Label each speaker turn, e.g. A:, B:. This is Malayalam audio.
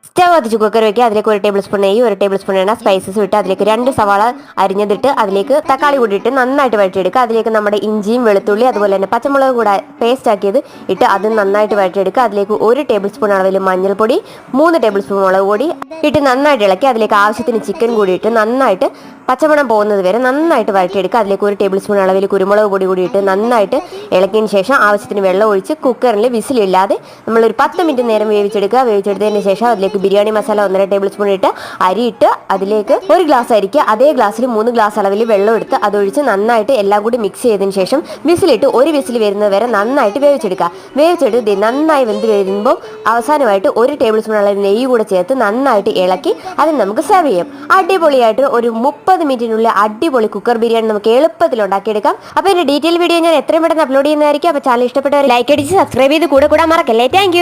A: സ്റ്റവ് കത്തിച്ച് കുക്കർ വെക്കുക. അതിലേക്ക് 1 ടേബിൾ സ്പൂൺ നെയ്യ്, 1 ടേബിൾ സ്പൂൺ എണ്ണ, സ്പൈസസ് ഇട്ട് അതിലേക്ക് 2 സവാള അരിഞ്ഞതിട്ട് അതിലേക്ക് തക്കാളി കൂടി ഇട്ട് നന്നായിട്ട് വഴറ്റിയെടുക്കുക. അതിലേക്ക് നമ്മുടെ ഇഞ്ചിയും വെളുത്തുള്ളി അതുപോലെ തന്നെ പച്ചമുളക് കൂടെ പേസ്റ്റ് ആക്കിയത് ഇട്ട് അത് നന്നായിട്ട് വഴറ്റിയെടുക്കുക. അതിലേക്ക് 1 ടേബിൾ സ്പൂൺ അളവിൽ മഞ്ഞൾപ്പൊടി, 3 ടേബിൾ സ്പൂൺ മുളക് പൊടി ഇട്ട് നന്നായിട്ട് ഇളക്കി അതിലേക്ക് ആവശ്യത്തിന് ചിക്കൻ കൂടി ഇട്ട് നന്നായിട്ട് പച്ചമണം പോകുന്നത് വരെ നന്നായിട്ട് വഴറ്റിയെടുക്കുക. അതിലേക്ക് 1 ടേബിൾ സ്പൂൺ അളവിൽ കുരുമുളക് പൊടി കൂടി ഇട്ട് നന്നായിട്ട് ഇളക്കിയതിന് ശേഷം ആവശ്യത്തിന് വെള്ളം ഒഴിച്ച് കുക്കറിൽ വിസിലില്ലാതെ നമ്മളൊരു 10 മിനിറ്റ് നേരം വേവിച്ചെടുക്കുക. വേവിച്ചെടുത്തതിന് ശേഷം അതിലേക്ക് ബിരിയാണി മസാല 1.5 ടേബിൾ സ്പൂൺ ഇട്ട് അരിയിട്ട് അതിലേക്ക് 1 ഗ്ലാസ് അരിക്ക് അതേ ഗ്ലാസ്സിൽ 3 ഗ്ലാസ് അളവിൽ വെള്ളം എടുത്ത് അതൊഴിച്ച് നന്നായിട്ട് എല്ലാം കൂടി മിക്സ് ചെയ്തതിന് ശേഷം വിസിലിട്ട് 1 വിസിൽ വരുന്നത് വരെ നന്നായിട്ട് വേവിച്ചെടുക്കുക. വേവിച്ചെടുത്ത് നന്നായി വെന്ത് വരുമ്പോൾ അവസാനമായിട്ട് 1 ടേബിൾ സ്പൂൺ അളവിൽ നെയ്യ് കൂടെ ചേർത്ത് നന്നായിട്ട് ഇളക്കി അത് നമുക്ക് സെർവ് ചെയ്യാം. അടിപൊളിയായിട്ട് ഒരു 30 മിനിറ്റിനുള്ളിൽ അടിപൊളി കുക്കർ ബിരിയാണി നമുക്ക് എളുപ്പത്തിൽ ഉണ്ടാക്കിയെടുക്കാം. അപ്പോൾ ഇതിന്റെ ഡീറ്റെയിൽ വീഡിയോ ഞാൻ എത്രയും പെട്ടെന്ന് അപ്ലോഡ് ചെയ്യുന്നതായിരിക്കും. അപ്പോൾ ചാനൽ ഇഷ്ടപ്പെട്ടവർ ലൈക്ക് അടിച്ച് സബ്സ്ക്രൈബ് ചെയ്ത് കൂടെ കൂടാൻ മറക്കല്ലേ. താങ്ക്